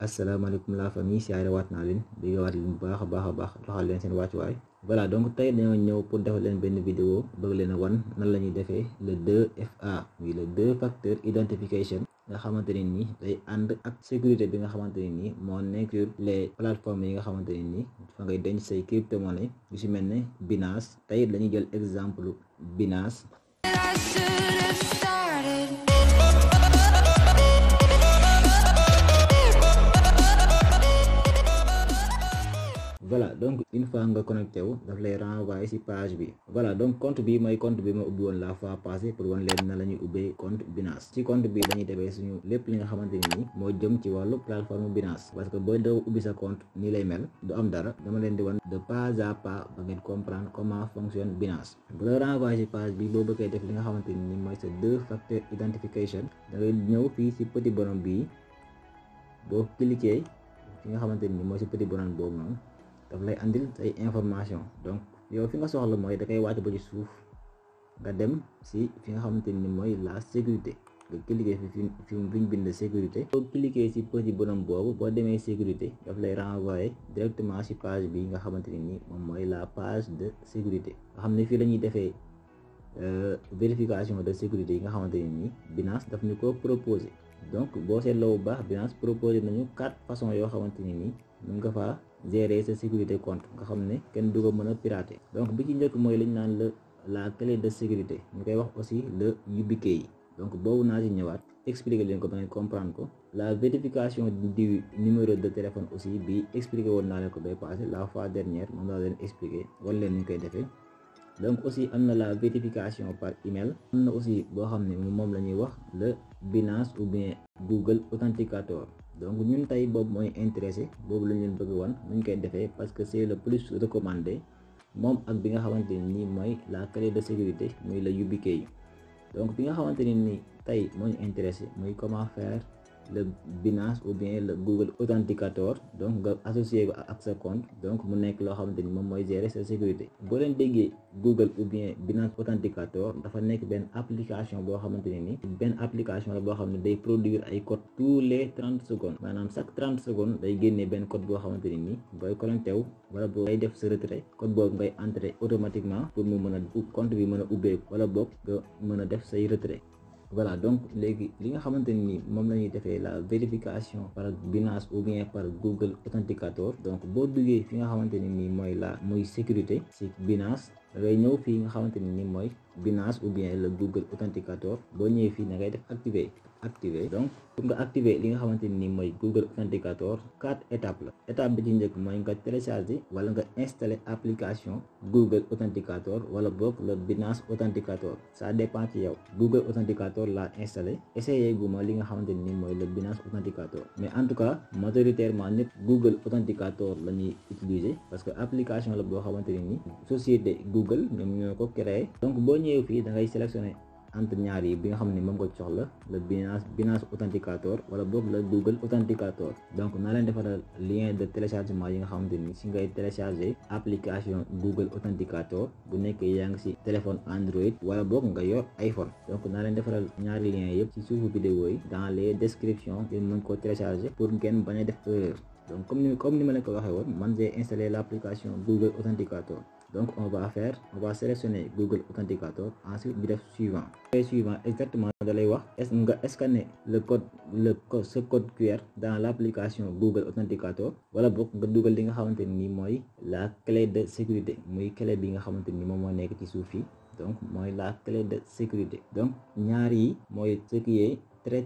asalaamaaleykum la famille siyaare waat naa leen di waat leen bu baax a baax joxal leen seen wàccuwaay voilà donc tey dañoo ñëw pour defal leen benn vidéo bëgg leen a wan nan la ñuy defee le 2FA muy le deux facteur identification nga xamante ne nii day ànd ak sécurité bi nga xamante ne nii moo nekk sur les plateformes yi nga xamante ne nii fa ngay denc say crypto-monnaie yu si mel ne Binance. Tey dañuy jël exemple Binance. Voilà, donc une fois nga connecté wu daf lay renvoyer ci page bi. Voilà, donc compte bi mooy compte bi ma ubbi woon la fois passée pour wan leen na la ñuy ubbee compte Binance. Ci compte bi dañuy defee suñu lépp li nga xamante ni nii moo jëm ci wàllu plateforme Binance, parce que boo daw ubbi sa compte nii lay mel du am dara. Dama leen di wan de pas à pas ba ngeen comprendre comment fonctionne Binance. Bu la renvoyer ci page bi boo bëggee def li nga xamante ni nii mooy sa deux facteur identification da ngay ñëw fii ci petit bonhomme bii boo cliquer fi nga xamante ni mooy ci petit bonhomme boobu noonu. daf lay andil say information donc yow fi nga soxla mooy da koy wàcc ba ci suuf nga dem si fi nga xamante ni mooy la sécurité nga cliquer fi ñu bind sécurité. boo cliquer si petit bonhomme boobu boo demee sécurité daf lay renvoyer directement si page bi nga xamante ni moom mooy la page de sécurité nga xam ne fii la ñuy defee vérification de sécurité yi nga xamante ni Binance daf ñu ko proposé. donc boo seetloo bu baax Binance proposé nañu 4 façons yoo xamante ni mën nga faa gérer sa sécurité compte nga xam ne kenn du ko mën a pirater. donc bi ci njëkk mooy lañ naan la clé de sécurité ñu koy wax aussi le YubiKey. donc boobu naa ci ñëwaat expliquer leen ko ba ngeen comprendre ko. la vérification du numéro de téléphone aussi bi expliqué woon naa leen ko bay passé la fois dernière moom laa leen expliqué wala leen ni ñu koy defee. donc aussi am na la vérification par email. am na aussi boo xam ne moom la ñuy wax le Binance ou bien Google Authenticator. donc ñun tey boobu mooy intéressé boobu lañ leen bëgg wan nuñ koy defee parce que c'est le plus recommandé moom ak bi nga xamante ni mooy la clé de sécurité muy la YubiKey. donc bi nga xamante ni tey moo ñu intéressé muy comment faire le Binance ou bien le Google Authenticator. donc nga associé ko ak sa compte donc mu nekk loo xamante ni moom mooy gérer sa sécurité. boo leen déggee Google ou bien Binance Authenticator dafa nekk benn application boo xamante ne ni benn application la boo xam ne day produire ay code tous les 30 secondes maanaam chaque 30 secondes day génnee benn code boo xamante ne ni booy connecté wu wala boo ngay def sa retrait code boobu ngay entrer automatiquement pour mu mën a compte bi mën a ubbeeku wala boog nga mën a def say retrait. voilà donc léegi li nga xamante ni moom la ñuy defee la vérification par Binance ou bien par Google Authenticator. donc boo duggee fi nga xamante ni mooy muy sécurité si Binance da ngay ñëw fii nga xamante ni mooy Binance ou bien le Google Authenticator. boo ñëwee fii da ngay def activer donc pour nga activer li nga xamante ni mooy Google Authenticator 4 étapes la. étape bi ci njëkk mooy nga télécharger wala nga installer application Google Authenticator wala boog le Binance Authenticator ça dépend ci yow. Google Authenticator laa installé essayé guma li nga xamante ni mooy le Binance Authenticator mais en tout cas majoritairement ñëpp Google Authenticator la ñuy utiliser parce que application la boo xamante ni société Google ñoom ñoo ko créé. donc boo ñëwee fii da ngay sélectionner entre ñaar yi bi nga xam ne moom nga soxla le Binance Authenticator wala boog le Google Authenticator. donc naa leen defaral lien de téléchargement yi nga xamante ni si ngay télécharger application Google Authenticator bu nekkee yaa ngi si téléphone Android wala boog nga yor iPhone. donc naa leen defaral ñaari liens yëpp si suufu vidéo yi dans les descriptions ngeen mën koo télécharger pour ngeen bañ a def erreur. donc comme ni ma leen ko waxee woon man j'ai installé l'application Google Authenticator. donc on va sélectionner Google Authenticator ensuite ñu def suivant exactement da lay wax nga scanner ce code QR dans l'application Google Authenticator wala boog nga dugal li nga xamante ni mooy la clé de sécurité muy clé bi nga xamante ni moom moo nekk ci suuf yi donc mooy la clé de sécurité. donc ñaar yi mooy ce qui est très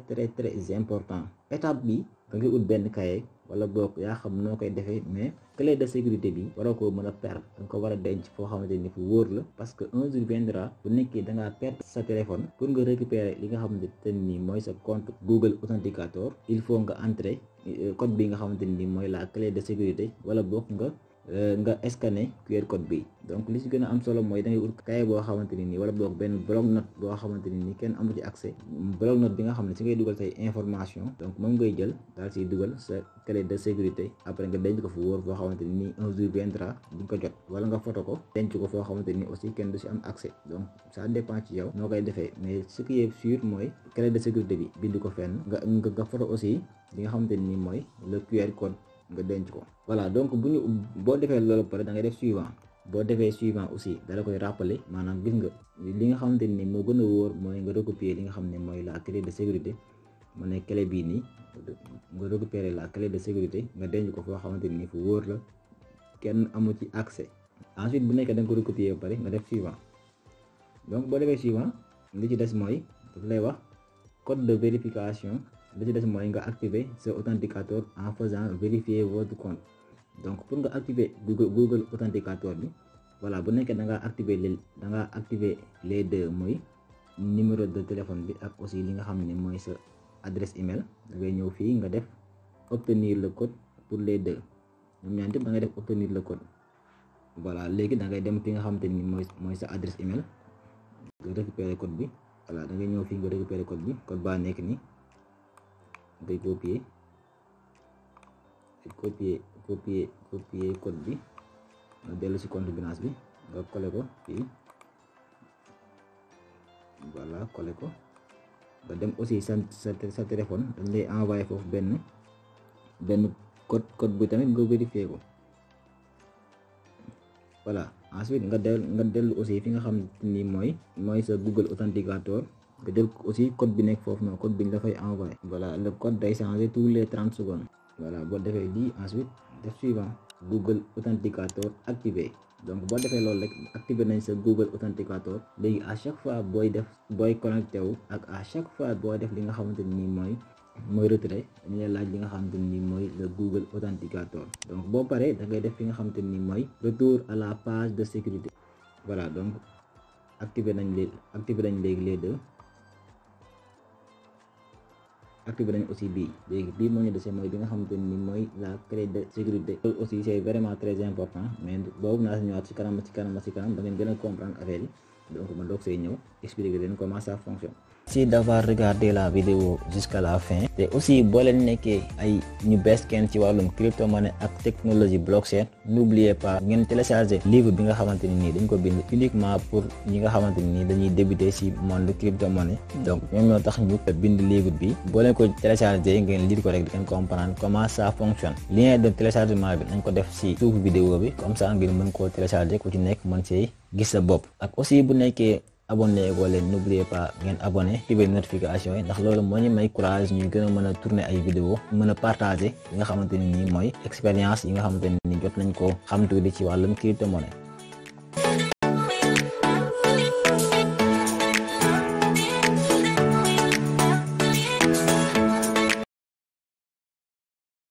important. étape bi da ngay ut benn cahier wala boog yaa xam noo koy defee mais clé de sécurité bi waroo ko mën a perdre da nga ko war a denc foo xamante ni fu wóor la parce que un jour viendra bu nekkee da ngaa perdre sa téléphone pour nga récupérer li nga xamante ni mooy sa compte Google Authenticator il faut nga entrer code bi nga xamante ni mooy la clé de sécurité wala boog nga nga scanner QR code bi. donc li ci gën a am solo mooy da ngay ut cahier boo xamante ni nii wala boog benn bloc note boo xamante ni nii kenn amu ci accès. bloc note bi nga xam ne ci ngay dugal say information donc moom ngay jël daal ciy dugal sa clé de sécurité après nga denc ko fu wóor foo xamante ni nii un jour viendra di ko jot, wala nga photo ko denc ko foo xamante ni aussi kenn du ci am accès. donc ça dépend ci yow noo koy defee, mais ce qui est sûr mooy clé de sécurité bi bind ko fenn nga photo aussi li nga xamante ni mooy le QR code nga denc ko. voilà donc boo defee loolu pare da ngay def suivant. boo defee suivant aussi dala koy rappeler, maanaam gis nga li nga xamante ni moo gën a wóor mooy nga recopier li nga xam ne mooy la clé de sécurité. mu ne clé bii nii nga récupérer la clé de sécurité nga denc ko foo xamante ni fu wóor la kenn amu ci accès. ensuite bu nekkee da nga ko recopier ba pare nga def suivant. donc boo defee suivant li ci des mooy daf lay wax code de vérification. li ci des mooy nga activer ce authenticateur en faisant vérifier votre compte. donc pour nga activer Google authenticateur bi, voilà bu nekkee da ngaa activer les deux, mooy numéro de téléphone bi ak aussi li nga xam ne mooy sa adresse email. da ngay ñëw fii nga def obtenir le code pour les deux, ñoom ñaar ñëpp da ngay def obtenir le code. voilà léegi da ngay dem fi nga xamante ni mooy sa adresse email nga récupérer code bi. voilà da ngay ñëw fii nga récupérer code bi, code baa nekk nii ngay copier code bi nga dellu ci compte Binance bi nga coller ko fii. voilà coller ko nga dem aussi sa téléphone dañ lay envoyer foofu benn code bi tamit nga vérifier ko. voilà ensuite nga dellu aussi fi nga xam ni mooy sa Google authenticateur nga jël aussi code bi nekk foofu noonu, code bi ñu la fay envoyer. voilà le code day changer tous les 30 secondes. voilà boo defee lii ensuite def suivant. Google authenticateur activé. donc boo defee loolu rek activé nañ sa Google authenticateur. léegi à chaque fois booy connecté wu ak à chaque fois booy def li nga xamante ni mooy retrait dañu lay laaj li nga xamante ni mooy le Google authenticateur. donc boo paree da ngay def fi nga xamante ni mooy retour à la page de sécurité. voilà donc activé nañ léegi les deux. activé nañ aussi bii moo ñu dese mooy bi nga xamante ni mooy la clé de sécurité. loolu aussi c'est vraiment très important, mais boobu naa si ñëwaat ci kanam da ngeen gën a comprendre affaire yi. donc ma doog see ñëw expliquer leen comment ça fonctionne. Merci d'avoir regardé la vidéo jusqu'à la fin. te aussi boo leen nekkee ay ñu bees kenn ci wàllum crypto-monnaie ak technologie blockchain, n'oubliez pas ngeen télécharger livre bi nga xamante ni nii dañ ko bind uniquement pour ñi nga xamante ni nii dañuy débuter ci monde crypto-monnaie. donc ñoom ñoo tax ñu bind livre bi. boo leen ko télécharger ngeen lire ko rek di ngeen comprendre comment ça fonctionne. lien de téléchargement bi nañ ko def ci suufu vidéo bi, comme ça ngeen mën koo télécharger ku ci nekk mën see gis sa bopp. ak aussi bu nekkee abonné ko leen, n'oubliez pas ngeen abonné activer notification yi, ndax loolu moo ñu may courage ñuy gën a mën a tourner ay vidéo, mën a partager li nga xamante ni nii mooy expérience yi nga xamante ni jot nañ ko xam tuuti ci wàllum crypto-monnaie.